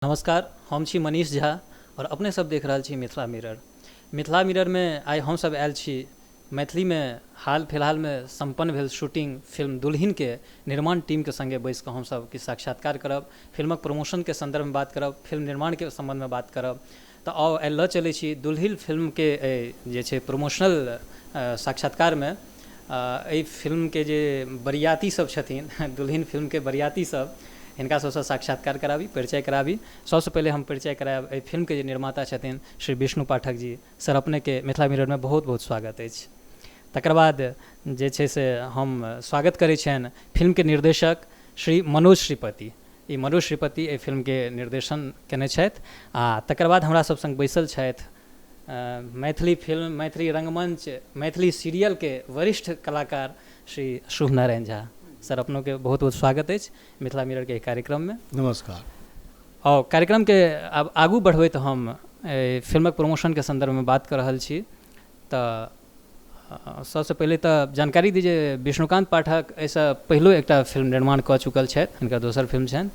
नमस्कार, हम छी मनीष झा और अपने सब देख रहल छी मिथिला मिरर। मिथिला मिरर में आइ हम सब आयल छी मैथिली में हाल फिलहाल में संपन्न भेल शूटिंग फिल्म दुल्हिन के निर्माण टीम के संगे बैस कऽ हम सब किछु साक्षात्कार करब, फिल्मक प्रमोशन के संदर्भ में बात करब, फिल्म निर्माण के संबंध में बात करब। तऽ आउ आइ लऽ चलै छी दुल्हिन फिल्म के जे छै प्रमोशनल साक्षात्कार में। एहि फिल्म के जे बरियाती सब छथिन दुल्हिन फिल्म के बरियाती सब, हिनका सबसँ साक्षात्कार कराबी, परिचय कराबी। सबसँ पहले हम परिचय करायब एहि फिल्म के जे निर्माता छथिन श्री विष्णु पाठक जी। सर, अपने के मिथिला मिरर में बहुत बहुत स्वागत अछि। तकर बाद जे छै से हम स्वागत करै छियनि फिल्म के निर्देशक श्री मनोज श्रीपति। ई मनोज श्रीपति एहि फिल्म के निर्देशन केने छथि आ तकर बाद हमरा सब संग बैसल छथि मैथिली फिल्म, मैथिली रंगमंच, मैथिली सीरियल के वरिष्ठ कलाकार श्री शुभ नारायण झा। सर, अपनों के बहुत बहुत स्वागत अछि मिथिला मिरर के कार्यक्रम में। नमस्कार। और कार्यक्रम के अब आगू बढ़बै तो हम फिल्मक प्रमोशन के संदर्भ में बात कर रहल छी। तो सबसे पहले तो जानकारी दीजिए, विष्णुकांत पाठक ऐसा पहलो एक फिल्म निर्माण कऽ चुकल छथि, हिनका दोसर फिल्म छनि।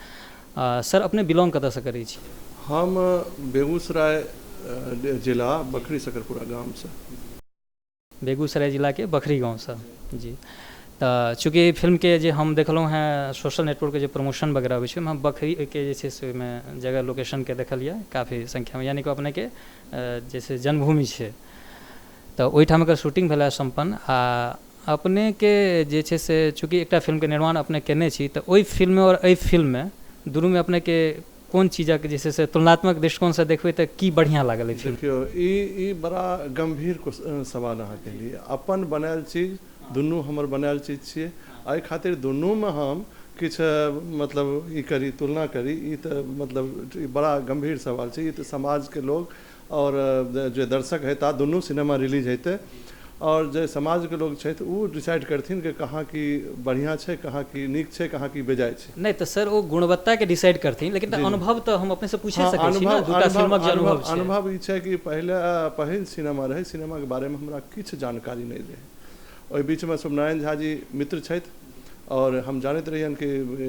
सर, अपने बिलोंग कतऽसँ करै छी? हम बेगूसराय जिला बखरी सकरपुरा गांव से। बेगूसराय जिला के बखरी गांव से, जी। तो चूँकि फिल्म के जे हम देखलहुँ हैं सोशल नेटवर्क के जे प्रमोशन वगैरह होइ छै, हम बखरी के जे छै से ओहिमे जगह लोकेशन के देखलिए काफ़ी संख्या में, यानी कि अपने के जैसे जन्मभूमि छै। तो ओहिठाम एकर शूटिंग भेला सम्पन्न। आ अपने के जे छै से चूँकि एकटा फिल्म के निर्माण अपने केने छी, तो ओहि फिल्म में और एहि फिल्म में दुनू में अपने के कोन चीजक जे छै से तुलनात्मक दृष्टिकोण से देखबै तऽ की बढ़िया लागल है फिल्म? देखियो, ई बड़ा गंभीर सवाल अहाँ के लिए। अपन बनायल चीज दुनू हमर बनायल चीज छियै, एहि खातिर दुनू में हम किछु मतलब ई करी, तुलना करी, ई तऽ मतलब बड़ा गंभीर सवाल छै। ई तऽ समाज के लोग और जो दर्शक है ता दुनू सिनेमा रिलीज हेतै और जे समाज के लोग छै वो डिसाइड करथिन कि कहाँ की बढ़िया छै, कहाँ की नीक छै, कहाँ की बेजाय छै। नहीं तो सर, वो गुणवत्ता के डिसाइड करथिन, लेकिन अनुभव तो हम अपने से पूछे सकै छी ना। दूटा फिल्मक जे अनुभव छै, अनुभव ई छै कि पहिल सिनेमा रहे, सिनेमा के बारे में हमरा किछु जानकारी नहीं रहे। ओहि बीच में शुभनारायण झा जी मित्र छथि और हम जानते रहियन कि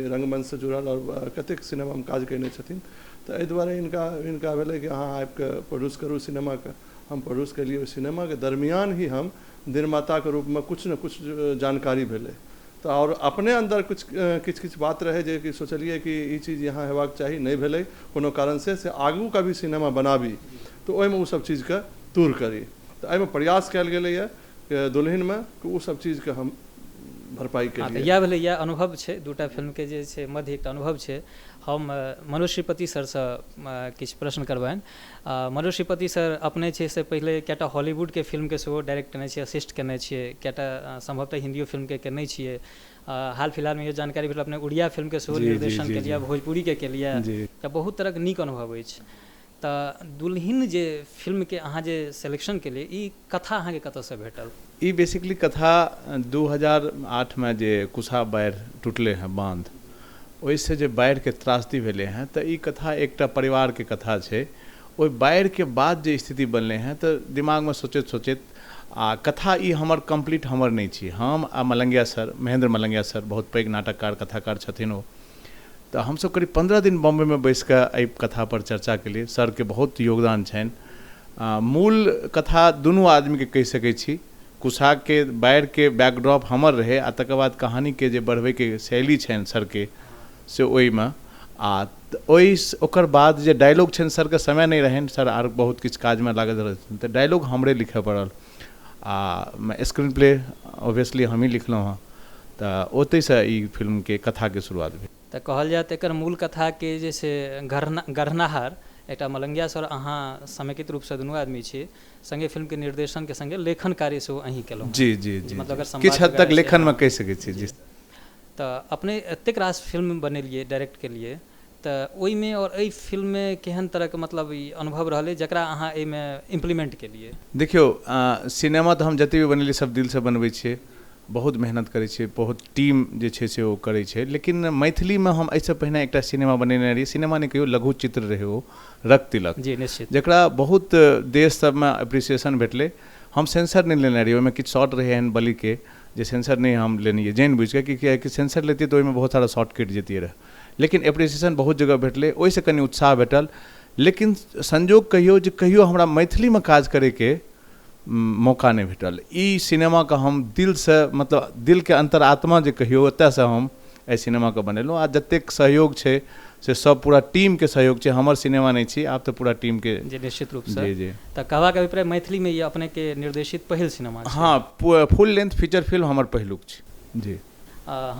रंगमंच से जुड़ल और कतेक सिनेमा में काज करने छथिन। तो एहि दुआरे इनका भेलै कि अहाँ आबि कऽ प्रोड्यूस करू सिनेमा के। हम प्रोड्यूस कलिए। ओहि सिनेमा के दरमियान ही हम निर्माता के रूप में कुछ न कुछ जानकारी भेलै। तो और अपने अंदर किछु बात रहे जे कि सोचलिए कि ई चीज़ यहाँ हेबाक चाही, नहीं भेलै कोनो कारण से आगू का भी सिनेमा बनाबी तो ओहिमे ओ सब चीज़ के दूर करी। तो एहिमे प्रयास कयल गेलैए दुल्हिन में कि वो सब चीज़ के हम भरपाई के लिए। यह भेलै, यह अनुभव छै दूटा फिल्म के जे छै मध्य एकटा अनुभव छै। हम मनोज श्रीपति सर से किछु प्रश्न करबनि। मनोज श्रीपति सर, अपने छै से पहले कएटा हॉलीवुड के फिल्म के सेहो डायरेक्ट केने छियै, असिस्ट केने छियै, कएटा संभवतः हिंदियो फिल्म के केने छियै। हाल फिलहाल में ये जानकारी भेल अपने उड़िया फिल्म के सेहो निर्देशन के लिए, भोजपुरी के लिए, तऽ बहुत तरह के नीक अनुभव अछि। तऽ दुल्हिन जे फिल्म के अहाँ जे सिलेक्शन के लिए, ई कथा अहाँ के कतऽसँ भेटल? ई बेसिकली कथा 2008 में जे कुशा बाढ़ि टूटले हैं बांध, ओहिसे जे बाढ़ि के त्रासदी भेले हैं, तो ई कथा एकटा परिवार के कथा छै। ओहि बाढ़ि के बाद जे स्थिति बनले हैं, तो दिमाग में सोचैत सोचैत आ कथा ई हमर कंप्लीट हमर नहीं छी। हम आ मलंगिया सर, महेंद्र मलंगिया सर बहुत पैघ नाटककार कथाकार छथिन ओ। तो हम सब करीब 15 दिन बॉम्बे में बैस कऽ एहि कथा पर चर्चा के लिए। सर के बहुत योगदान छनि। मूल कथा दुनू आदमी के कहि सकै छी। कुशा के बाढ़ि के बैकड्रॉप हमर रहे आ तकर बाद कहानी के जे बढ़बै के शैली छनि सर के से ओहिमे आ ओकर बाद जे डायलॉग छनि सर के समय नहीं रहनि, सर आर बहुत किछु काज में लागल रहथिन, तो डायलॉग हमरे लिखे पड़ल आ स्क्रीन प्ले ऑब्वियसली हम ही लिखलहुँ हँ। तो ओतैसँ ई फिल्म के कथा के शुरुआत भेल। तऽ कहल जाए एकर मूल कथा के जे छै गढ़नहार एकटा मलंगिया सर, अहाँ समेकित रूप से दुनू आदमी छी, संगे फिल्म के निर्देशन के संगे लेखन कार्य सेहो अहीं केलहुँ? जी जी जी, मतलब किछु हद तक लेखन में कहि सकै छी जी। तऽ अपने एतेक रास फिल्म बनेलिए, डायरेक्ट केलिए, तऽ ओहिमे और एहि फिल्म में केहन तरह के मतलब ई अनुभव रहलै जकरा अहाँ एहिमे इम्प्लीमेंट केलिए? देखियो, सिनेमा तो हम जते भी बनेलिए सब दिल से बनबै छियै, बहुत मेहनत करै छियै, बहुत टीम जे छै से ओ करै छै। लेकिन मैथिली में हम एहिसँ पहिने एकटा सिनेमा बनेने रही, सिनेमा नहीं कहियो लघु चित्र रहे ओ, रक्त तिलक, जी निश्चित, जकरा बहुत देश सब में अप्रिसिएशन भेटलै। हम सेंसर नहीं लेने रही, ओहिमे किछु शॉर्ट रहे एहन बलि के जे सेंसर नहीं हम लेनिए जानि बुझि के, कि सेंसर लेतिए तो ओहिमे बहुत सारा शॉर्ट कटि जैतिए रहे। लेकिन एप्रिसिएशन बहुत जगह भेटलै, ओहिसँ कनि उत्साह भेटल। लेकिन संजोग कहियो जे कहियो हमरा मैथिलीमे काज करैके मौका नहीं भेटल। ई सिनेमा का हम दिल से, मतलब दिल के अंतरात्मा जे कहियो, ओतयसँ हम एहि सिनेमा के बनेलहुँ। आ जतेक सहयोग छै से सब पूरा टीम के सहयोग छै, हमर सिनेमा नहीं छी, आब तो पूरा टीम के। जी निश्चित रूप से। जी जी। तो कहबाक अभिप्राय मैथिली में ये अपने के निर्देशित पहिल सिनेमा छै। हाँ, फुल लेंथ फीचर फिल्म हमर पहिलुक छै। जी।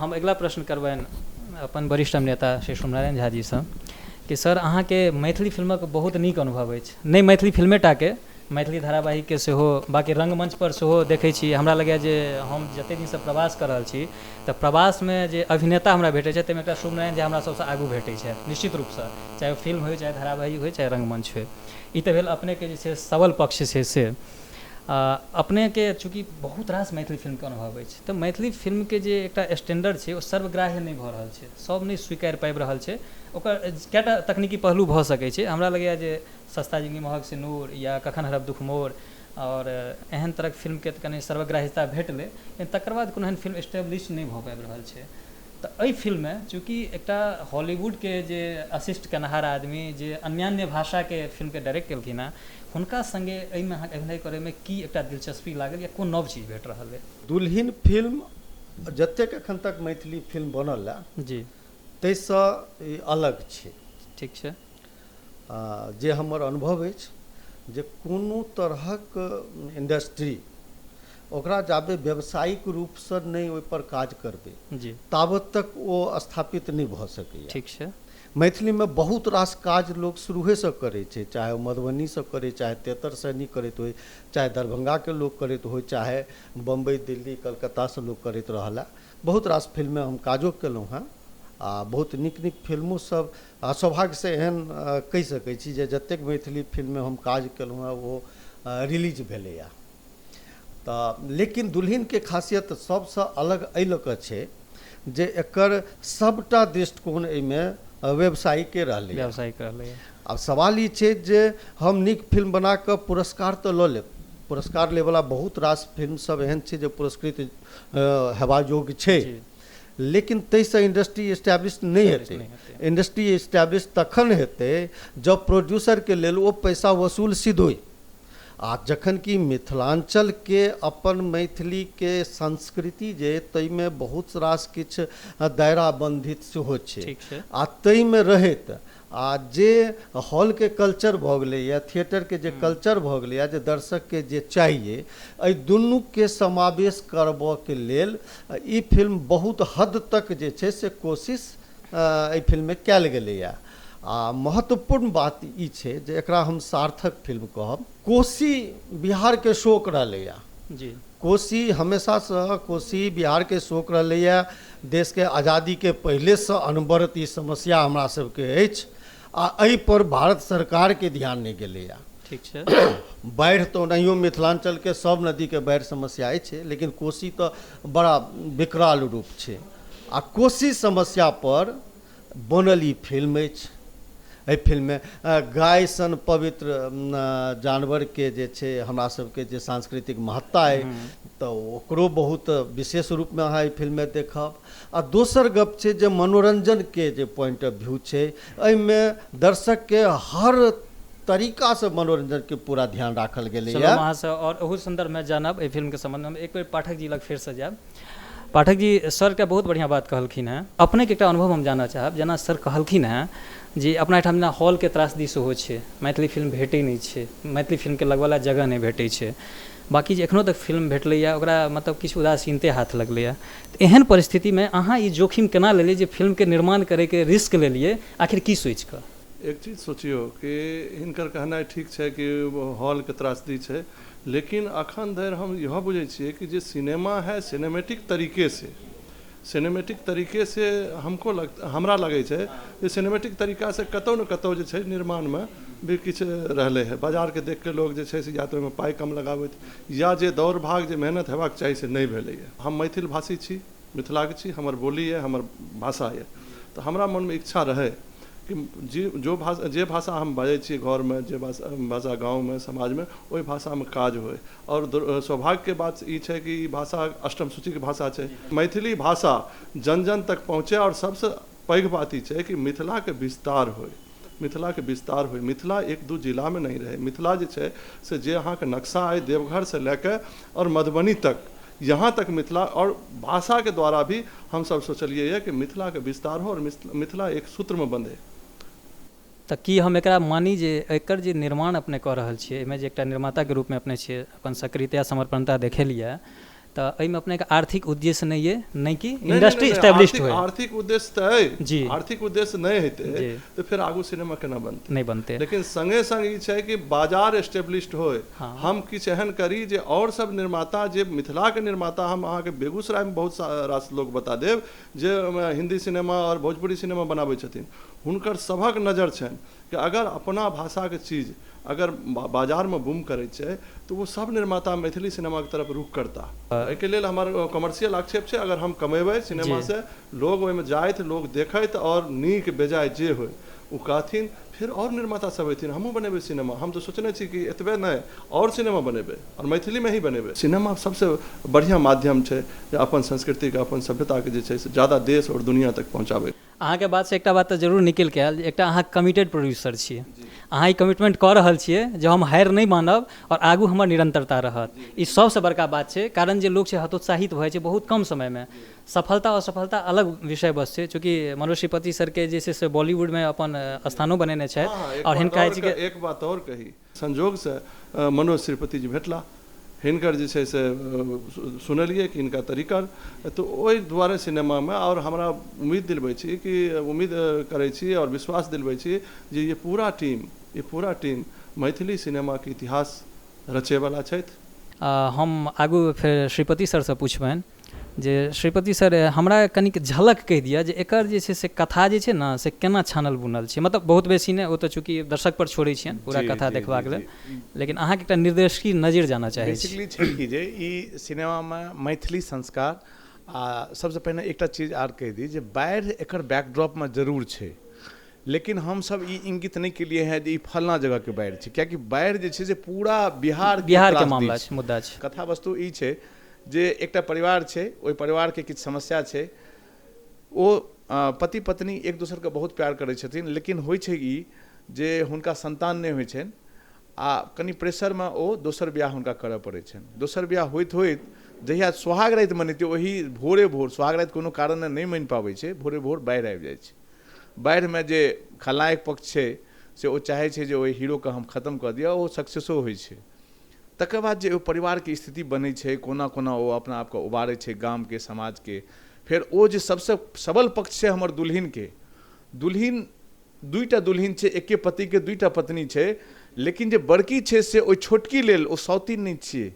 हम अगला प्रश्न करबनि अपन वरिष्ठ नेता श्री सोमनारायण झा जी से कि सर अहाँके मैथिली फिल्मक बहुत नीक अनुभव अछि, नहीं मैथिली फिल्मेटाके, मैथिली धारावाहिकके सेहो, बाकी रंगमंच पर सेहो देखै छी। हमरा लगैए जे हम जतेक दिनसँ प्रवास कर रहल छी तऽ प्रवासमे जे अभिनेता हमरा भेटै छै ताहिमे एकटा सोमनारायण झा हमरा सबसँ आगू भेटै छै निश्चित रूपसँ, चाहे ओ फिल्म होइ, चाहे धारावाहिक होइ, चाहे रंगमंच होइ। ई तऽ भेल अपनेके जे छै सबल पक्ष छै से। अपनेके चूँकि बहुत रास मैथिली फिल्मके अनुभव अछि, तऽ मैथिली फिल्मके जे एकटा स्टैंडर्ड छै ओ सर्वग्राह्य नहि भऽ रहल छै, सब नहि स्वीकार पाबि रहल छै। ओकर कएटा तकनीकी पहलू भऽ सकै छै। हमरा लगैए जे सस्ता जिंदगी महग सिनूर या कखन हरब दुख मोर और एहन तरहक फिल्मके तऽ कनि सर्वग्राह्यता भेटलै, लेकिन तकर बाद कोनो एहन फिल्म एस्टेब्लिश नहि भऽ पाबि रहल छै। तऽ एहि फिल्ममे चूँकि एकटा हॉलीवुडके जे असिस्ट केनहार आदमी जे अन्यान्य भाषाके फिल्मके डायरेक्ट केलखिन हेँ, हुनका संगे एहिमे अहाँके अभिनय करैमे की एकटा दिलचस्पी लागल या कोन नव चीज भेट रहल है? दुल्हिन फिल्म जतेक एखन तक मैथिली फिल्म बनल है जी, ताहिसँ ई अलग छै। ठीक छै। जे हमर अनुभव अछि जे कोनो तरहक इंडस्ट्री ओकरा जाबे व्यावसायिक रूपसँ नहि ओहिपर काज करबै जी, ताबत तक ओ स्थापित नहि भऽ सकैए। ठीक छै। मैथिलीमे बहुत रास काज लोक शुरुएसँ करै छै, चाहे ओ मधुबनीसँ करै, चाहे तेतरसैनी करैत होइ, चाहे दरभंगाके लोक करैत होइ, चाहे बम्बई दिल्ली कलकत्तासँ लोक करैत रहल है। बहुत रास फिल्ममे हम काजो केलहुँ हेँ आ बहुत नीक नीक फिल्मो सब सौभाग्यसँ एहन कहि सकै छी जे जतेक मैथिली फिल्ममे हम काज केलहुँ हेँ ओ रिलीज भेलैए। तऽ लेकिन दुल्हिनके खासियत सबसँ अलग एहि लऽ कऽ छै जे एकर सबटा दृष्टिकोण एहिमे व्यावसायिके रहलै। व्यावसायिक रहलै। आब सवाल ई छै जे हम नीक फिल्म बना कऽ पुरस्कार तऽ लऽ लेब, पुरस्कार लेवला बहुत रास फिल्म सब एहन छै जे पुरस्कृत हेबा योग्य छै, लेकिन ताहिसँ इंडस्ट्री इस्टेब्लिश नहि हेतै। इंडस्ट्री इस्टेब्लिश तखन हेतै जब प्रोड्यूसरके लेल ओ पैसा वसूल सिद्ध होइ। आ जखन कि मिथिलांचलके अपन मैथिलीके संस्कृति जे ताहिमे बहुत रास किछु दायरा बंधित सेहो छै, आ ताहिमे रहैत आ जे हॉलके कल्चर भऽ गेलैए, थिएटरके जे कल्चर भऽ गेलैए, जे दर्शकके जे चाहिए, एहि दुनूके समावेश करबऽके लेल ई फिल्म बहुत हद तक जे छै से कोशिश एहि फिल्ममे कयल गेलैए। आ महत्वपूर्ण बात ई छै जे एकरा हम सार्थक फिल्म कहब। कोशी बिहारके शोक रहलैए जी, कोशी हमेशासँ कोशी बिहारके शोक रहलैए। देशके आज़ादीके पहिलेसँ अनवरत ई समस्या हमरा सबके अछि आ एहिपर भारत सरकारके ध्यान नहि गेलैए। ठीक छै। बाढ़ि तऽ ओनाहियो मिथिलांचलके सब नदीके बाढ़ि समस्या अछि, लेकिन कोशी तऽ बड़ा विकराल रूप छै। आ कोशी समस्या पर बनल ई फिल्म अछि। एहि फिल्ममे गाय सन पवित्र जानवरके जे छै हमरा सबके जे सांस्कृतिक महत्ता अइ तऽ ओकरो बहुत विशेष रूपमे अहाँ एहि फिल्ममे देखब। आ दोसर गप छै जे मनोरंजनके जे पॉइंट ऑफ व्यू छै, एहिमे दर्शकके हर तरीकासँ मनोरंजनके पूरा ध्यान राखल गेलैए। अहाँसँ और ओहू संदर्भमे जानब एहि फिल्मके सम्बन्धमे एक बेर पाठक जी लग फेरसँ जायब। पाठक जी, सर एकटा बहुत बढ़िआँ बात कहलखिन हेँ। अपनेके एकटा अनुभव हम जानऽ चाहब, जेना सर कहलखिन हेँ जे अपना एहिठाम जेना हॉलके त्रासदी सेहो छै, मैथिली फिल्म भेटै नहि छै, मैथिली फिल्मके लगवला जगह नहि भेटै छै, बाकी जे एखनोँ तक फिल्म भेटलैए ओकरा मतलब किछु उदासीनते हाथ लगलैए। तऽ एहन परिस्थितिमे अहाँ ई जोखिम केना लेलियै जे फिल्मके निर्माण करैके रिस्क लेलियै, आखिर की सोचि कऽ? एक चीज सोचियो कि हिनकर कहनाइ ठीक छै कि हॉलके त्रासदी छै, लेकिन अखन धरि हम यह बुझै छियै कि जे सिनेमा है सिनेमेटिक तरीके से हमरा लगै छै जे सिनेमेटिक तरीका से कतौ न कतौ जे छै निर्माणमे भी किछु रहलै है। बाजारके देख के लोग जे छै से या तऽ ओहिमे पाइ कम लगाबैत या जे दौड़ भाग जे मेहनत हेबाक चाही से नहि भेलैए। हम मैथिल भाषी छी, मिथिलाके छी, हमर बोली है, हमर भाषा है, तऽ हमरा मनमे इच्छा रहै कि जे भाषा हम बाजै छियै घरमे, जे भाषा गाँवमे समाजमे, ओहि भाषामे काज होय। और सौभाग्यके बात ई छै कि ई भाषा अष्टम सूचीके भाषा छै। मैथिली भाषा जन जन तक पहुँचे और सबसँ पैघ बात ई छै कि मिथिलाके विस्तार होय, मिथिलाके विस्तार होय। मिथिला एक दू जिलामे नहीं रहे। मिथिला जे छै से जे अहाँके नक्शा अइ देवघर से लेके और मधुबनी तक, यहाँ तक मिथिला और भाषा के द्वारा भी हम सब सोचलिए है कि मिथिला के विस्तार हो और मिथिला एक सूत्र में बंधे। तऽ की हम एकरा मानी जे एकर जे निर्माण अपने कऽ रहल छियै, एहिमे जे एकटा निर्माताके रूपमे अपने छियै, अपन सक्रियता समर्पणता देखेलिए, तऽ एहिमे अपनेके आर्थिक उद्देश्य नहीं है, नहीं कि इंडस्ट्री एस्टेब्लिश्ड होय। आर्थिक उद्देश्य तो है जी, आर्थिक उद्देश्य नहीं हेतै तो फिर आगू सिनेमा केना बनतै, नहीं बनते। लेकिन संगे संग ई छै कि बाजार एस्टेब्लिश्ड होय। हाँ। हम किछु एहन करी जे और सब निर्माता, जे मिथिला के निर्माता, हम अहाँके बेगूसराय में बहुत रास लोग बता देब जे हिंदी सिनेमा और भोजपुरी सिनेमा बनाबै छथिन, हुनकर सभक नजर छनि कि अगर अपना भाषा के चीज अगर बाजार में बूम करे छै तो वो सब निर्माता मैथिली सिनेमा की तरफ रुख करता। एहिके लेल हमर कमर्शियल आक्षेप छै, अगर हम कमेबै सिनेमा से, लोग ओहिमे जाइत, लोग देखैत और नीक बेजाय जे होय ओ कहथिन, फिर और निर्माता सब अथिन, हमहूँ बनेबै सिनेमा। हम तो सोचने छी कि एतबे नहीं और सिनेमा बनेबै और मैथिली में ही बनेबै। सिनेमा सबसे बढ़िया माध्यम छै जे अपन संस्कृति के, अपन सभ्यता के जे छै से ज्यादा देश और दुनिया तक पहुँचाबै। अहाँके बात से एकटा बात तऽ जरूर निकलि के आयल, एकटा अहाँ कमिटेड प्रोड्यूसर छियै, अहाँ ई कमिटमेंट कऽ रहल छियै जे हम हारि नहीं मानब और आगू हमर निरंतरता रहत। ई सबसे बड़का बात छै, कारण जे लोग छै हतोत्साहित भऽ छै बहुत कम समय में। सफलता और असफलता अलग विषय वस्तु छै, चूँकि मनोज श्रीपति सर के जे छै से बॉलीवुड में अपन स्थानो बनेने छथि। और हिनका एक बात और कही, संजोग से मनोज श्रीपति जी भेटला, हिनकर जे छै से सुनलिए कि हिनका तरीका, तो ओहि दुआरे सिनेमा में, और हमरा उम्मीद दिलबै छी कि, उम्मीद करै छी और विश्वास दिलबै छी जे ये पूरा टीम मैथिली सिनेमा के इतिहास रचेवाला छथि। हम आगू फिर श्रीपति सर से पूछबनि जे श्रीपति सर हमरा कनिक झलक कहि दिअ जे एकर जे छै से कथा जे छै ने से केना छानल बुनल छै, मतलब बहुत बेसी नहि, ओ तऽ चूँकि दर्शक पर छोड़ै छियनि पूरा कथा देखबाक लेल, लेकिन अहाँके एकटा निर्देशकी नजर जाना चाहै छी। बेसिकली छै कि जे ई सिनेमामे मैथिली संस्कार आ सबसे पहिने एकटा चीज आर कहि दी जे बाढ़ि एकर बैकड्रॉपमे जरूर छै, लेकिन हम सब ई इंगित नहीं केलिए हैं जे ई फलना जगह के बाढ़ि छै, कियाकि बाढ़ि जे छै से पूरा बिहार के मामला छै, मुद्दा छै। कथा वस्तु ई छै जे एकटा परिवार छै, ओहि परिवार के किछु समस्या छै, ओ पति पत्नी एक दोसर के बहुत प्यार करै छथिन, लेकिन होइ छै ई जे हुनका संतान नहि होइ छनि आ कनि प्रेशर में ओ दोसर बियाह हुनका करऽ पड़ै छनि। दोसर बियाह होइत होइत जहिया सोहाग राति मनैते ओही भोरे भोर, सोहाग राति कोनो कारण नहि मानि पाबै छै, भोरे भोर बाढ़ि आबि जाइ छै। बाढ़ि में जे खलनायक पक्ष छै से ओ चाहै छै जे ओहि हीरो के हम खत्म कऽ दिअ, ओ सक्सेसो होइ छै। तकर बाद जे ओ परिवार के स्थिति बनै छै, कोना कोना ओ अपना आप के उबारै छै गाम के, समाज के, फिर ओ जे सबसे सबल पक्ष छै हमर दुल्हिन के, दुल्हिन दुईटा दुल्हिन छै, एके पति के दुईटा पत्नी छै, लेकिन जे बड़की छै से ओहि छोटकी लेल ओ सौतीन नहीं छियै,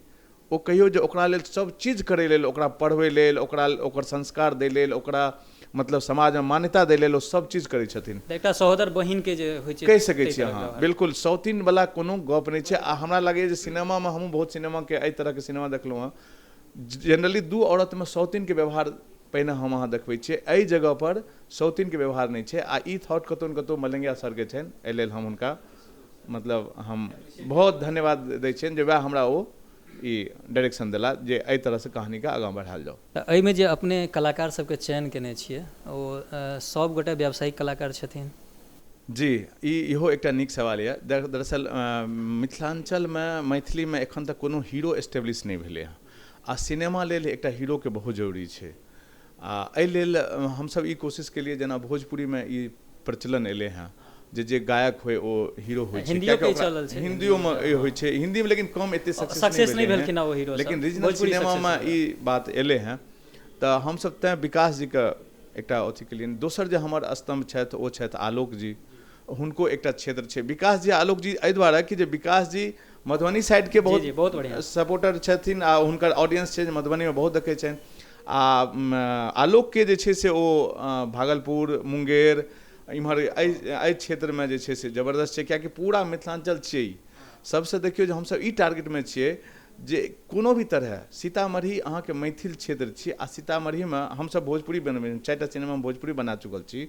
ओ कहियो जे ओकरा लेल सब चीज करै लेल, ओकरा पढ़बै लेल, ओकर संस्कार दै लेल, ओकरा मतलब समाज में मान्यता दै लेल ओ सब चीज करै छथिन। एकटा सहोदर बहिन के जे होइ छै कहि सकै छी अहाँ, बिल्कुल सौतीन वाला कोनो गप नहीं छै। आ हमरा लागैए जे सिनेमा में हमहूँ बहुत सिनेमा के एहि तरह के सिनेमा देखलहुँ हँ, जनरली दू औरत में सौतीन के व्यवहार पहिने हम अहाँ देखबै छियै, एहि जगह पर सौतीन के व्यवहार नहीं छै। आ ई थॉट कतौ न कतौ मलंगिया सर के छनि, एहि लेल हम हुनका मतलब हम बहुत धन्यवाद दै छियनि जे वएह हमरा ओ ई डायरेक्शन दिला जे एहि तरह से कहानी के आगाँ बढ़ायल जाओ। एहिमे जे अपने कलाकार सबके चयन केने छियै ओ सब गोटे व्यावसायिक कलाकार छथिन? जी, इहो एकटा नीक सवाल यऽ। दरअसल मिथिलांचल में, मैथिली में एखन तक कोनो हीरो एस्टेब्लिश नहीं भेलै हँ, आ सिनेमा लेल एकटा हीरो के बहुत जरूरी छै। आ एहि लेल हमसब ई कोशिश केलिए, जेना भोजपुरी में ई प्रचलन एलै हँ जे गायक होय ओ हीरो होइ छै, हिंदियो में होइ छै, हिंदी में लेकिन कम एते सक्सेस नहीं भेलखिन ओ हीरो, लेकिन रीजनल सिनेमा में ई बात एलै हँ। तऽ हमसब तेँ विकास जी के एकटा अथी केलिए। दोसर जे हमर स्तंभ छथि ओ छथि आलोक जी, हुनको एकटा क्षेत्र छै। विकास जी आलोक जी एहि दुआरे कि जे विकास जी मधुबनी साइड के बहुत बढ़िया सपोर्टर छथिन आ हुनकर ऑडियंस छै, मधुबनी में बहुत देखै छनि। आ आलोक के जे छै से ओ भागलपुर, मुंगेर, इम्हर एहि क्षेत्र में जे छै से जबरदस्त छै, कियाकि पूरा मिथिलांचल छियै ई। सबसे देखियौ जे हमसब ई टारगेट में छियै जे कोनो भी तरह सीतामढ़ी अहाँके मैथिल क्षेत्र छी, आ सीतामढ़ी में हमसब भोजपुरी बनबै, 4टा सिनेमा में भोजपुरी बना चुकल छी।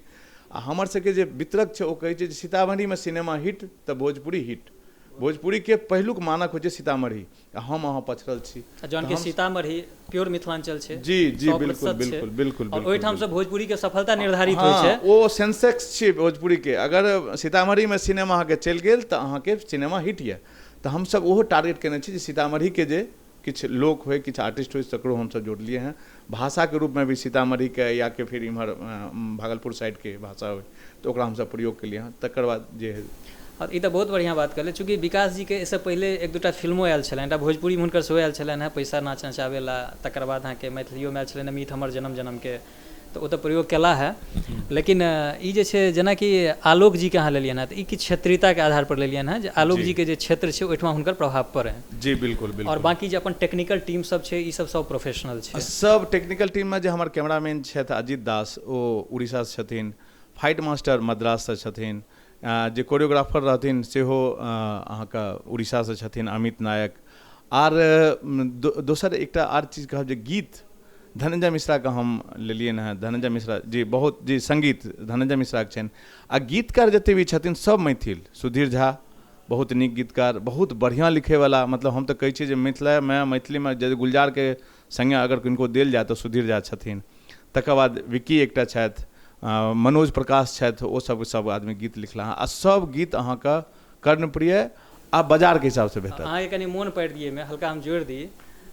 आ हमर सबके जे वितरक छै ओ कहै छै जे सीतामढ़ी में सिनेमा हिट तऽ भोजपुरी हिट, भोजपुरी के पहिलुक मानक होइ छै सीतामढ़ी, हम अहाँ पछड़ल छी जौन के सीतामढ़ी प्योर मिथिलांचल छै। जी जी बिल्कुल बिल्कुल बिल्कुल और ओहिठाम से भोजपुरी के सफलता निर्धारित हाँ, होइ छै। ओ सेंसेक्स छै भोजपुरी के, अगर सीतामढ़ी में सिनेमा अहाँके चलि गेल तऽ अहाँके सिनेमा हिट यऽ। तऽ हमसब ओहो टारगेट केने छी जे सीतामढ़ी के जे किछु लोक होइ, किछु आर्टिस्ट होइ, तकरो हमसब जोड़लिए हैं। भाषा के रूप में भी सीतामढ़ी के या के फिर इम्हर भागलपुर साइड के भाषा होइ तऽ ओकरा हमसब प्रयोग केलिए हैं। तकर बाद जे और ई तऽ बहुत बढ़िया बात कहले, चूँकि विकास जी के इससे पहले एक दूटा फिल्मों आयल छलनि, एकटा भोजपुरी में हुनकर सेहो आयल छलनि हैं पैसा नाच नचावेला, तकर बाद अहाँके मैथिलियो में आयल छलनि हैं मीत हमर जन्म जन्म के, तो ओ तऽ प्रयोग केला है। लेकिन ई जे छै जेनाकि आलोक जी के अहाँ लेलियनि हैं, तऽ ई किछु क्षेत्रीयता के आधार पर लेलियनि हैं जे आलोक जी के जे क्षेत्र छै ओहिठाम हुनकर प्रभाव पड़े। जी बिल्कुल बिल्कुल। और बाकी जे अपन टेक्निकल टीम सब छै ई सब प्रोफेशनल छै। सब टेक्निकल टीम में जे हमर कैमरामैन छथि अजित दास, ओ उड़ीसा से छथिन, फाइट मास्टर मद्रास से छथिन, जे कोरियोग्राफर रहथिन सेहो अहाँके उड़ीसा से छथिन अमित नायक। आर दोसर एकटा आर चीज कहब जे गीत धनंजय मिश्रा के हम लेलिए हैं। धनंजय मिश्रा जी बहुत जी संगीत धनंजय मिश्रा के छनि, आ गीतकार जते भी छथिन सब मैथिल। सुधीर झा बहुत नीक गीतकार, बहुत बढ़िया लिखेवाला, मतलब हम तऽ कहै छी जे मिथिला में मैथिली में यदि गुलजार के संज्ञा अगर किनको देल जाए तऽ सुधीर झा छथिन। तकर बाद विक्की एकटा छथि, मनोज प्रकाश छथि, ओ सब आदमी गीत लिखला हैं। आ सब गीत अहाँके कर्णप्रिय आ बाजार के हिसाब से बेहतर। अहाँके कनि मोन पड़ि दिए में हल्का हम जोड़ि दी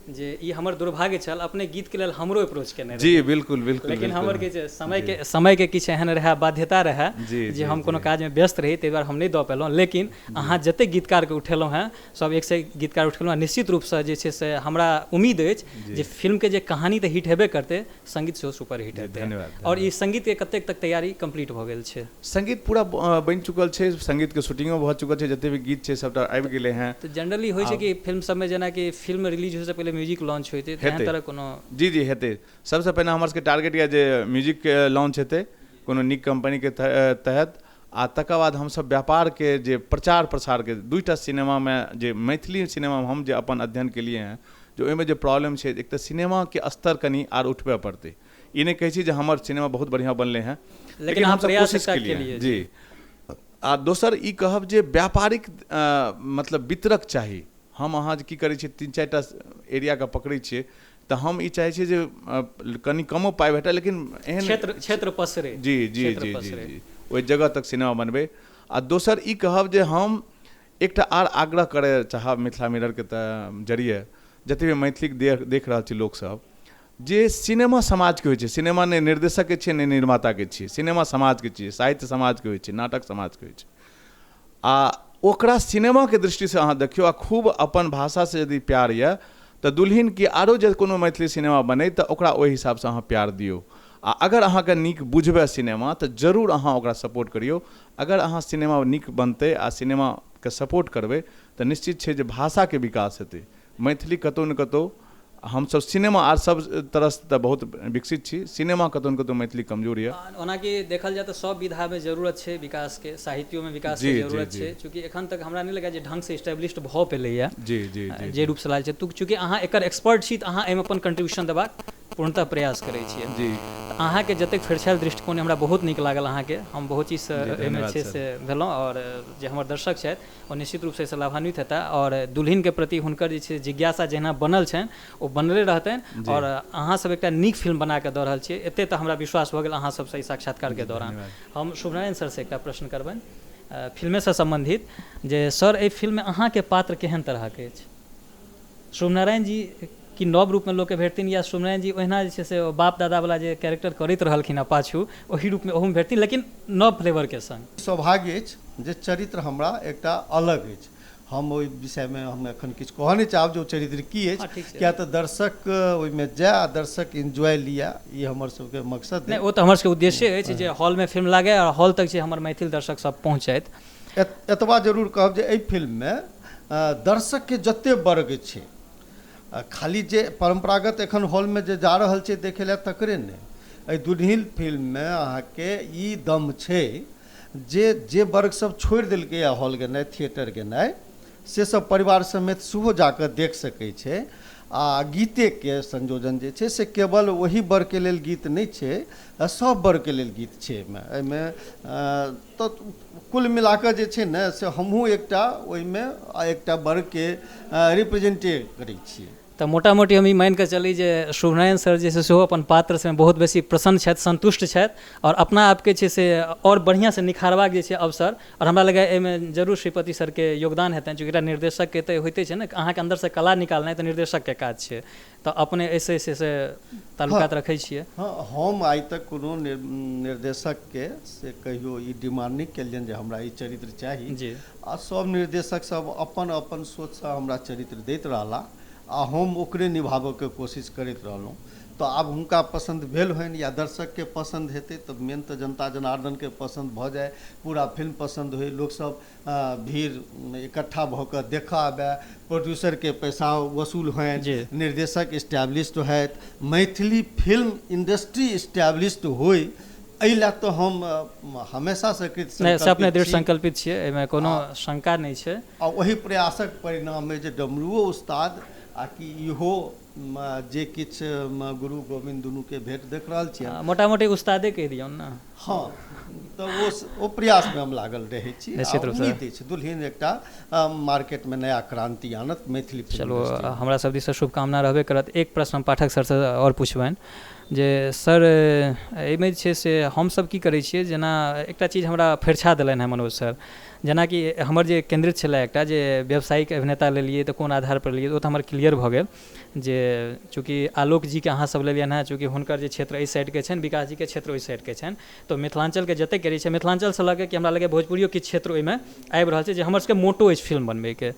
जे ई हमर दुर्भाग्य छल, अपने गीत के लेल हमरो अप्रोच केने रही। जी बिल्कुल बिल्कुल। लेकिन हमर के जे समय के किछु एहन रहे, बाध्यता रहे जे हम कोनो काज में व्यस्त रही, ताहि दुआरे हम नहीं दऽ पेलहुँ। लेकिन अहाँ जते गीतकार के उठेलहुँ हैं, सब एक से गीतकार उठेलहुँ हैं, निश्चित रूप से जे छै से हमरा उम्मीद अछि जे फिल्म के जे कहानी तऽ हिट हेबे करते, संगीत सेहो सुपर हिट हेतै। धन्यवाद। और ई संगीत के कतेक तक तैयारी कंप्लीट भऽ गेल छै? संगीत पूरा बनि चुकल छै, संगीत के शूटिंगो भऽ चुकल छै, जते भी गीत छै सबटा आबि गेलै हैं। तो जनरली होइ छै कि फिल्म सब में जेना कि फिल्म रिलीज होइ से पहले म्यूजिक लॉन्च होइते, तेहन तरह कोनो? जी जी हेतै। सबसे पहिने हमर सबके टारगेट यऽ जे म्यूजिक के लॉन्च हेतै कोनो नीक कंपनी के तहत। आ तकर बाद हमसब व्यापार के जे प्रचार प्रसार के दूटा सिनेमा में, जे मैथिली सिनेमा में हम जे अपन अध्ययन के लिए हैं, जो ओहिमे जे प्रॉब्लम छै, एक तऽ सिनेमा के स्तर कनि आर उठबे पड़तै। ई नहीं कहै छी जे हमर सिनेमा बहुत बढ़िया बनले हैं, लेकिन हम कोशिश केलिए जी। आ दोसर ई कहब जे व्यापारिक मतलब वितरक चाही। हम अहाँ की करै छियै, 3-4टा एरिया के पकड़ै छियै, तऽ हम ई चाहै छियै जे कनि कमो पाइ भेटै, लेकिन एहन क्षेत्र पसरे। जी जी जी जी ओहि जगह तक सिनेमा बनबै। आ दोसर ई कहब जे हम एकटा आर आग्रह करय चाहब मिथिला मिरर के जरिए, जते भी मैथिली देख रहल छी लोक सब, जे सिनेमा समाज के होइ छै। सिनेमा ने निर्देशक के छै ने निर्माता के छै, सिनेमा समाज के छै, साहित्य समाज के होइ छै, नाटक समाज के होइ छै। आ ओकरा सिनेमा के दृष्टि से अहाँ देखियो, आ खूब अपन भाषा से यदि प्यार यऽ तऽ दुल्हिन के आरो जे कोनो मैथिली सिनेमा बनै तऽ ओकरा ओहि हिसाब से अहाँ प्यार दियौ। आ अगर अहाँके नीक बुझबै सिनेमा तऽ जरूर अहाँ ओकरा सपोर्ट करियौ। अगर अहाँ सिनेमा नीक बनतै आ सिनेमा के सपोर्ट करबै तऽ निश्चित छै जे भाषा के विकास हेतै। मैथिली कतौ न कतौ हमसब सिनेमा आर सब तरह से बहुत विकसित छी, सिनेमा कतौ न कतौ मैथिली कमजोर है। ओना कि देखल जाए तो सब विधा में जरूरत छै विकास के, साहित्यों में विकास के जरूरत छै, चूँकि एखन तक हमरा नहीं लगा जे ढंग से एस्टेब्लिश्ड भऽ पेलैया जी जी जे रूप से लागल छै। चूँकि अहाँ एकर एक्सपर्ट छी तऽ अहाँ एहिमे अपन कंट्रीब्यूशन देबाक पूर्णतः प्रयास करै छियै जी। अहाँके जतेक फेरछायल दृष्टिकोण हमरा बहुत नीक लागल, अहाँके हम बहुत चीज एहिमे छै से भेलहुँ, और जे हमर दर्शक छथि ओ निश्चित रूप से एहिसँ लाभान्वित हेता, और दुल्हिन के प्रति हुनकर जे छै जिज्ञासा जहिना बनल छनि ओ बनले रहतनि। और अहाँ सब एकटा नीक फिल्म बना के दऽ रहल छियै, एते तऽ हमरा विश्वास भऽ गेल अहाँ सबसँ ई साक्षात्कार के दौरान। हम शुभनारायण सर से एकटा प्रश्न करबनि फिल्मे से संबंधित, जे सर एहि फिल्म में अहाँके पात्र केहन तरहके अछि? शुभनारायण जी कि नव रूप में लोक के भेटथिन, या शुभनारायण जी ओहिना जे छै से बाप दादा वाला जे कैरेक्टर करैत रहलखिन हँ पाछू, ओहि रूप में ओहूमे भेटथिन, लेकिन नव फ्लेवर के संग? सौभाग्य अछि जे चरित्र हमरा एकटा अलग अछि। हम ओहि विषय में हम एखन किछु कहऽ नहि चाहब जे ओ चरित्र की अछि, किया तऽ दर्शक ओहिमे जाय आ दर्शक एंजॉय लिया, ई हमर सबके मकसद नहि। ओ तऽ हमर सबके उद्देश्य अछि जे हॉल में फिल्म लागे और हॉल तक जे हमर मैथिल दर्शक सब पहुँचैत। एतबा जरूर कहब जे एहि फिल्म में दर्शक के जते वर्ग छै, खाली जे परम्परागत एखन हॉल में जे जा रहल छै देखे लए तकरे नहि, एहि दुल्हिन फिल्म में अहाँके ई दम छै जे वर्ग सब छोड़ि देलकै हॉल गेनाइ, थिएटर गेनाइ, से सब परिवार समेत सेहो जाकर देख सकै छै। आ गीतेके संयोजन जे छै से केवल वही वर्गके लेल गीत नहि छै, सब वर्गके लेल गीत छै एहिमे तऽ कुल मिलाकऽ जे छै ने से हमहूँ एकटा ओहिमे एकटा वर्गके रिप्रेजेंटेट करै छियै। तऽ मोटा मोटी हम ई मानि कऽ चली जे शुभनारायण सर जे छै सेहो अपन पात्रसँ बहुत बेसी प्रसन्न छथि, सन्तुष्ट छथि, आओर अपना आपके छै से आओर बढ़िआँसँ निखारबाक जे छै अवसर, आओर हमरा लगैए एहिमे जरूर श्रीपति सरके योगदान हेतनि, चूँकि एकटा निर्देशकके तऽ होइते छै ने, अहाँके अन्दरसँ कला निकालनाइ तऽ निर्देशकके काज छै, तऽ अपने ऐसे से ताल्लुकात रखै छियै। हाँ, हम आइ तक कोनो निर्देशकके से कहियो ई डिमांड नहि केलियनि जे हमरा ई चरित्र चाही जी, आ सब निर्देशक सब अपन अपन सोचसँ हमरा चरित्र दैत रहला आ हम ओकरे निभाबऽके कोशिश करैत रहलहुँ। तऽ आब हुनका पसन्द भेल होनि या दर्शकके पसन्द हेतै तऽ मेन तऽ जनता जनार्दनके पसन्द भऽ जाए, पूरा फिल्म पसन्द होइ, लोकसब भीड़ इकट्ठा भऽ कऽ देखऽ आबए, प्रोड्यूसरके पैसा वसूल होनि, निर्देशक इस्टेब्लिश्ड होथि, मैथिली फिल्म इंडस्ट्री इस्टेब्लिश्ड होइ, एहि लए तऽ हम हमेशासँ अपने दृढ़ संकल्पित छियै, एहिमे कोनो शंका नहि छै। आ वही प्रयासक परिणाम अइ जे डमरुओ उस्ताद आ कि इहो जे किछु गुरु गोविंद दुनूके भेंट देख रहल छियै, मोटा मोटी उस्तादे कहि दियौ ने। हाँ, तऽ ओ प्रयासमे हम लागल रहै छी। उम्मीद अछि दुल्हिन एकटा मार्केटमे नया क्रांति आनत मैथिली फिल्म। चलो, हमरा सब दिससँ शुभकामना रहबे करत। एक प्रश्न हम पाठक सरसँ आओर पुछबनि जे सर एहिमे जे छै से हमसब की करै छियै, जेना एकटा चीज हमरा फरिछा देलनि हैं मनोज सर, जेनाकि हमर जे केन्द्रित छलै एकटा जे व्यावसायिक अभिनेता लेलियै तऽ कोन आधारपर लेलियै, ओ तऽ हमर क्लियर भऽ गेल जे चूँकि आलोक जीके अहाँ सब लेलियनि हैं, चूँकि हुनकर जे क्षेत्र एहि साइडके छनि, विकास जीके क्षेत्र ओहि साइडके छनि, तऽ मिथिलाञ्चलके जतेक करै छै, मिथिलाञ्चलसँ लऽ कऽ कि हमरा लगैए भोजपुरियो किछु क्षेत्र ओहिमे आबि रहल छै जे हमर सबके मोटो अछि फिल्म बनबैके।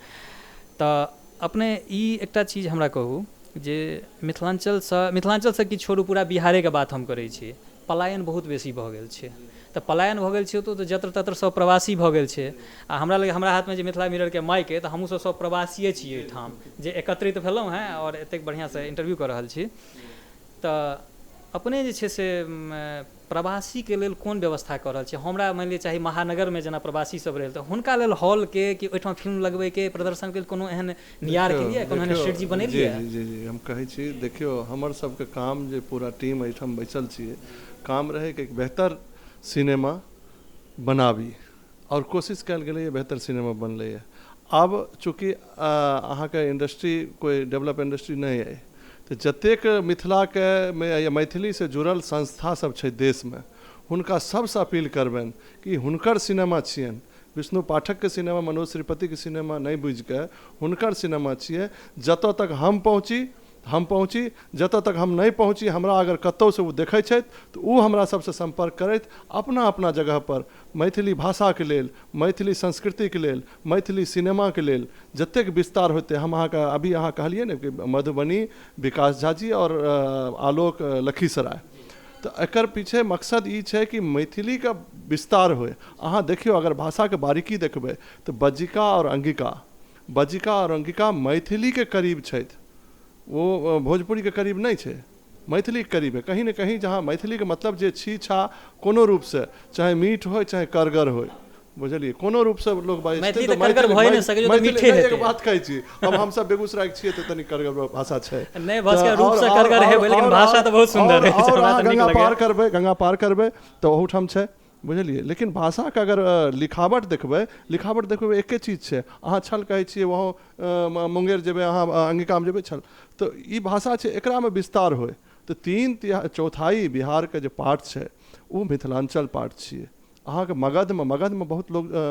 तऽ अपने ई एकटा चीज हमरा कहू जे मिथिलाञ्चलसँ किछु छोड़ू, पूरा बिहारेके बात हम करै छी, पलायन बहुत बेसी भऽ गेल छै। तऽ पलायन भऽ गेल छै तऽ जत्र तत्र सब प्रवासी भऽ गेल छै, आ हमरा लगे हमरा हाथमे जे मिथिला मिररके माइक अइ तऽ हमहूँ सब प्रवासिए छियै एहिठाम जे एकत्रित भेलहुँ हैं आओर एतेक बढ़िआँसँ इन्टरव्यू कऽ रहल छी। तऽ अपने जे छै से प्रवासीके लेल कोन व्यवस्था कऽ रहल छी? हमरा मानि लिअ चाही महानगरमे जेना प्रवासी सब रहल तऽ हुनका लेल हॉलके कि ओहिठाम फिल्म लगबैके प्रदर्शनके लेल कोनो एहन नियार केलिए, कोनो एहन स्ट्रेटजी बनेलिए? जी, हम कहै छी, देखियौ हमर सबके काम जे पूरा टीम एहिठाम बैसल छियै, काम रहै कि एक बेहतर सिनेमा बनाबी, और कोशिश कयल गेलैए बेहतर सिनेमा बनलैए। आब चूँकि अहाँके इंडस्ट्री कोई डेवलप इंडस्ट्री नहीं है, तो जतेक मिथिलाके या मैथिली से जुड़ल संस्था सब छै देशमे, हुनका सबसँ अपील करबनि कि हुनकर सिनेमा छियनि, विष्णु पाठकके सिनेमा, मनोज श्रीपतिके सिनेमा नहीं बुझि कऽ हुनकर सिनेमा छियै। जतऽ तक हम पहुँची, जतऽ तक हम नहीं पहुँची, हमरा अगर कतहुसँ ओ देखै छथि तऽ ओ हमरा सबसँ संपर्क करैत अपना अपना जगह पर मैथिली भाषाके लेल, मैथिली संस्कृतिके लेल, मैथिली सिनेमाके लेल जतेक विस्तार होते, हम अहाँके अभी अहाँ कहलिए ने कि मधुबनी विकास झा जी और आलोक लखीसराय, तो एकर पीछे मकसद ई छै कि मैथिली का विस्तार होए। अहाँ देखियो अगर भाषाके बारीकी देखबै तऽ बज्जिका और अंगिका मैथिली के करीब छथि, वो भोजपुरी के करीब नहीं छै, मैथिली के करीब है। कहीं न कहीं जहाँ मैथिली के मतलब जे छी छा कोनो रूप से, चाहे मीठ हो चाहे करगर हो, बुझलिए, कोनो रूप से लोग बात कहै छी। अब हम सब बेगूसराय के छियै तऽ तनी करगर भाषा छै, नहीं भाषा रूप से करगर है, लेकिन भाषा तो बहुत सुंदर है। गंगा पार करबै तऽ ओहूठाम छै, बुझलिए। लेकिन भाषा के अगर लिखावट देखबै एके चीज छै। अहाँ छल कहै छियै वहाँ मुंगेर जेबै, अहाँ अंगिकामे जेबै छल, तो ई भाषा छै, एकरामे विस्तार होय तो 3/4 बिहारके जे पार्ट छै वो मिथिलांचल पार्ट छियै। अहाँके मगधमे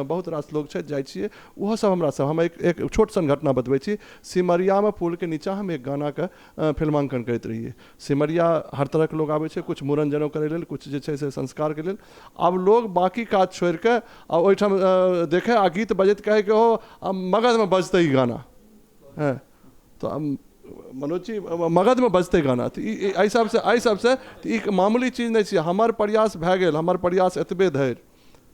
बहुत रास लोग छै, जाइ छियै ओहो सब हमरा सब। हम एक छोट सन घटना बतबै छी। सिमरियामे पुलके नीचाँ हम एक गानाके फिल्मांकन करैत रहिए। सिमरिया हर तरहके लोग आबै छै, कुछ मूड़न जनउ करै लेल, कुछ जे छै से संस्कारके लेल। आब लोग बाकी काज छोड़ि कऽ आ ओहिठाम देखे आ गीत बजैत कहै कि हो मगधमे बजतै ई गाना, है तो मनोज जी मगधमे बजतै गाना, तऽ एहि सबसँ ई मामूली चीज नहि छै। हमर प्रयास भए गेल, हमर प्रयास एतबे धरि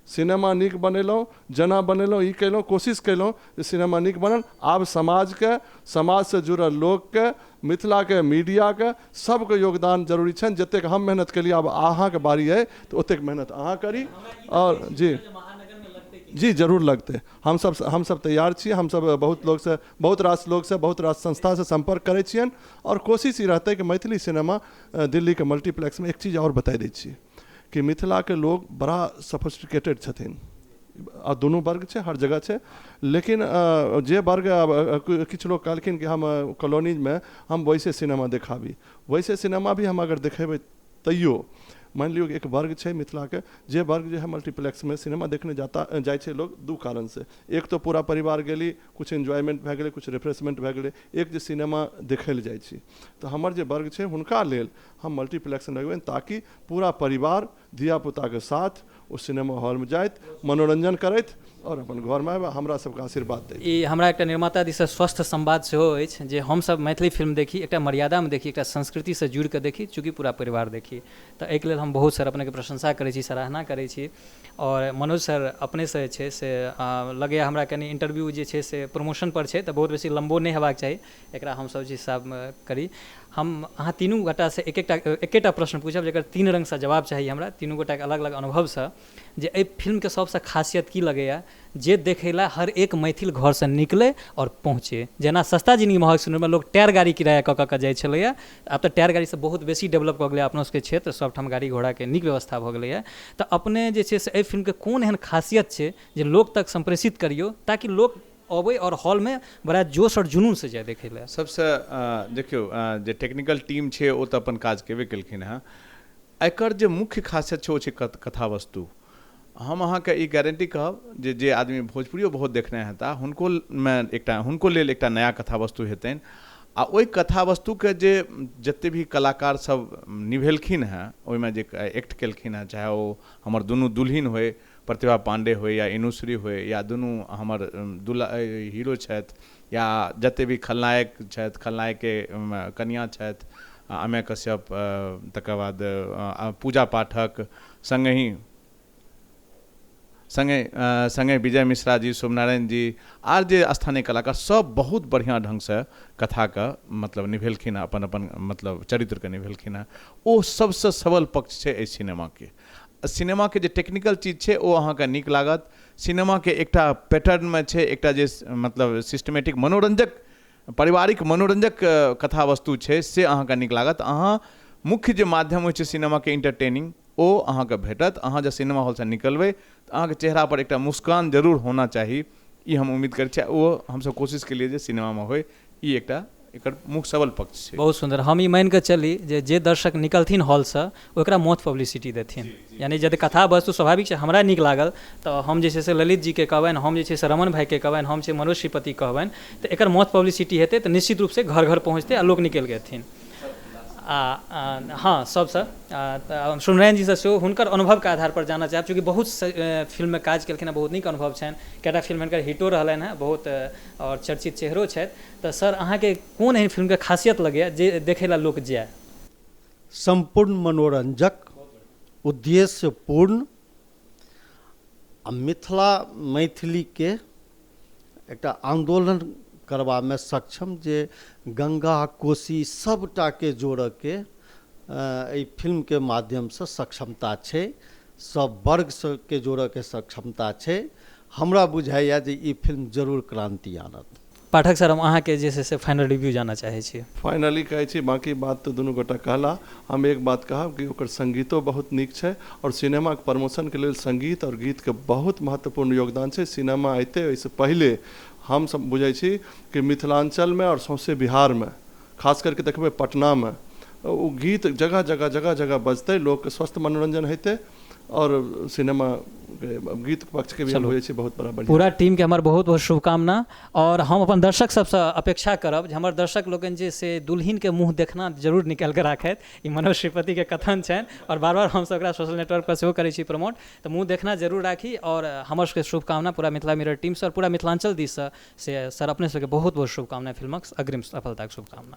सिनेमा नीक बनेलहुँ, जेना बनेलहुँ ई केलहुँ, कोशिश केलहुँ जे सिनेमा नीक बनल। आब समाजसँ जुड़ल लोकके, मिथिलाके, मीडियाके सबके योगदान जरूरी छनि। जतेक हम मेहनत केलिए, आब अहाँके बारी अइ तऽ ओतेक मेहनत अहाँ करी। और जी जी जरूर लगते। हम सब तैयार छी। हम सब बहुत रास लोग से बहुत रास संस्था से संपर्क करे छियन और कोशिश ही रहते कि मैथिली सिनेमा दिल्ली के मल्टीप्लेक्स में एक चीज़ और बता दै छी कि मिथिला के लोग बड़ा सोफिस्टिकेटेड छथिन और दोनों वर्ग छे हर जगह छे। लेकिन जे वर्ग किछु लोग कहलखिन कि हम कॉलोनीज में हम वैसे सिनेमा देखाबी, वैसे सिनेमा भी हम अगर देखेबै तैयो मान लियो कि एक वर्ग है मिथिला के जे वर्ग जो है मल्टीप्लेक्स में सिनेमा देखने जाए छे लोग दू कारण से। एक तो पूरा परिवार गेली, कुछ एंजॉयमेंट भए गेलै, कुछ रिफ्रेशमेंट भए गेलै, एक जे सिनेमा देखे ले जाए छी। तो हमर जे वर्ग है हुनका लेल हम मल्टीप्लेक्स लगबेन ताकि पूरा परिवार धिया पुता के साथ उस सिनेमा हॉल में जाइत मनोरंजन करैत और अपन घर में आबे हमरा सबके आशीर्वाद दै। ई हमरा एकटा निर्माता दिससँ स्वस्थ संवाद सेहो अछि जे हमसब मैथिली फिल्म देखी, एकटा मर्यादा में देखी, एकटा संस्कृति से जुड़ के देखी, चूँकि पूरा परिवार देखी। तो एहिके लेल हम बहुत सर अपने के प्रशंसा करै छी, सराहना करै छी। और मनोज सर अपने से छै से लगे हमरा कनी इंटरव्यू जे छै से प्रमोशन पर छै, तो बहुत बेसी लंबो नहि हेबाक चाही, एकरा हमसब जे हिसाब करी। हम अहाँ तीनू गोटा से एकेटा प्रश्न पूछब जकर 3 रंग से जवाब चाहिए हमरा, तीनू गोटा के अलग अलग अनुभव से, जे एहि फिल्म के सबसे खासियत की लगैया जे देखै ला हर एक मैथिल घर से निकले और पहुँचे। जेना सस्ता जिंदगी महग सुनय में लोग टायर गाड़ी किराया कऽ कऽ जाइ छलैया, आब तऽ टायर गाड़ी से बहुत बेसी डेवलप भऽ गेलै अपना सबके क्षेत्र, सबठाम गाड़ी घोड़ा के नीक व्यवस्था भऽ गेलैया। तऽ अपने जे छै से एहि फिल्म के कोन एहन खासियत छै जे लोग तक संप्रेषित करियो ताकि लोग अबै और हॉल में बड़ा जोश और जुनून से जाए देखे ला। सबसे देखियो जे टेक्निकल टीम छै ओ तऽ अपन काज केबे केलखिन हँ। एकर जे मुख्य खासियत छै ओ छै कथा वस्तु। हम अहाँके ई गारंटी कहब जे आदमी भोजपुरियो बहुत देखने हेता हुनको लेल एकटा नया कथा वस्तु हेतनि। आ ओहि कथा वस्तुके जे जते भी कलाकार सब निभेलखिन हैं ओहिमे जे एक्ट केलखिन हैं, चाहे ओ हमर दुनू दुल्हिन होय, प्रतिभा पांडे होय या इनुश्री होय, या दुनू हमर हीरो छथि, या जते भी खलनायक छथि, खलनायक के कन्या छथि अमेय कश्यप, तकर बाद पूजा पाठक, संगे विजय मिश्रा जी, सोमनारायण जी आर जे स्थानीय कलाकार सब बहुत बढ़िया ढंग से कथा का मतलब निभेलखिन, अपन अपन मतलब चरित्र के निभेलखिन। ओ सबसे सबल पक्ष छै एहि सिनेमा के। सिनेमा के जे टेक्निकल चीज छै ओ अहाँके नीक लागत। सिनेमा के एकटा पैटर्न में छै, एकटा जे मतलब सिस्टमेटिक मनोरंजक पारिवारिक मनोरंजक कथा वस्तु छै से अहाँके नीक लागत। अहाँ मुख्य जे माध्यम होइ छै सिनेमा के इंटरटेनिंग ओ अहाँके भेटत। अहाँ जब सिनेमा हॉल से निकलबै तऽ अहाँके चेहरा पर एकटा मुस्कान जरूर होना चाही, ई हम उम्मीद करै छी। ओ हमसब कोशिश केलिए जे सिनेमा में होय, ई एकटा एकर मुख्य सबल पक्ष छै। बहुत सुंदर। हम ई मान के चली जे दर्शक निकलथिन हॉल से ओकरा मौत पब्लिसिटी देथिन। यानी यदि कथा वस्तु स्वाभाविक छै हमरा नीक लागल तऽ हम जे छै से ललित जी के कहबनि, हम जे छै से रमन भाई के कहबनि, हम छै मनोज श्रीपति कहबनि, तऽ एकर मौत पब्लिसिटी हेतै तऽ निश्चित रूप से घर घर पहुँचतै आ लोक निकलि गेथिन। हाँ सबसे सोमनारायण जी से सेहो हुनकर अनुभव के आधार पर जाना चाहब, चूँकि बहुत फिल्म में काज केलखिन, बहुत नीक अनुभव छनि, कएटा फिल्म हिनकर हिटो रहलनि हैं, बहुत और चर्चित चेहरो छथि। तऽ सर अहाँके कोन एहन फिल्म के खासियत लगैया जे देखै ला लोक जाए? संपूर्ण मनोरंजक, उद्देश्यपूर्ण आ मिथिला मैथिली के एकटा आंदोलन करवा में सक्षम, जे गंगा कोसी सबटा के जोड़ के एहि फिल्म के माध्यम से सक्षमता छै, सब वर्ग के जोड़ के सक्षमता छै। हमरा बुझाइया जे ई फिल्म जरूर क्रांति आनत। पाठक सर हम अहाँके जे से फाइनल रिव्यू जानना चाहे छी। फाइनली कहै छी, बाकी बात तो दुनू गोटा कहला। हम एक बात कहब कि ओकर संगीतो बहुत नीक छै और सिनेमा के प्रमोशन के लेल संगीत और गीत के बहुत महत्वपूर्ण योगदान छै। सिनेमा अयते ओहिसँ पहिले हम सब बुझै छी कि मिथिलांचल में और सौंसे बिहार में, खास करके देखबै पटना में, वो गीत जगह जगह जगह जगह बजते, लोग के स्वस्थ मनोरंजन हेतै और सिनेमा गीत पक्ष के भी हम बुझै छी बहुत बड़ा बढ़िया। पूरा टीम के हमार बहुत बहुत शुभकामना। और हम अपन दर्शक सबसे अपेक्षा करब जे हमर दर्शक लोगन जे से दुल्हिन के मुँह देखना जरूर निकाल के राखैत। ई मनोज श्रीपति के कथन छनि और बार बार हम सब एकरा सोशल नेटवर्क पर सेहो करै छी प्रमोट, तो मुँह देखना जरूर राखी। और हमर सबके शुभकामना पूरा मिथिला मिरर टीम से और पूरा मिथिलांचल दिस से सर अपने सबके बहुत बहुत शुभकामना, फिल्मक अग्रिम सफलताक शुभकामना।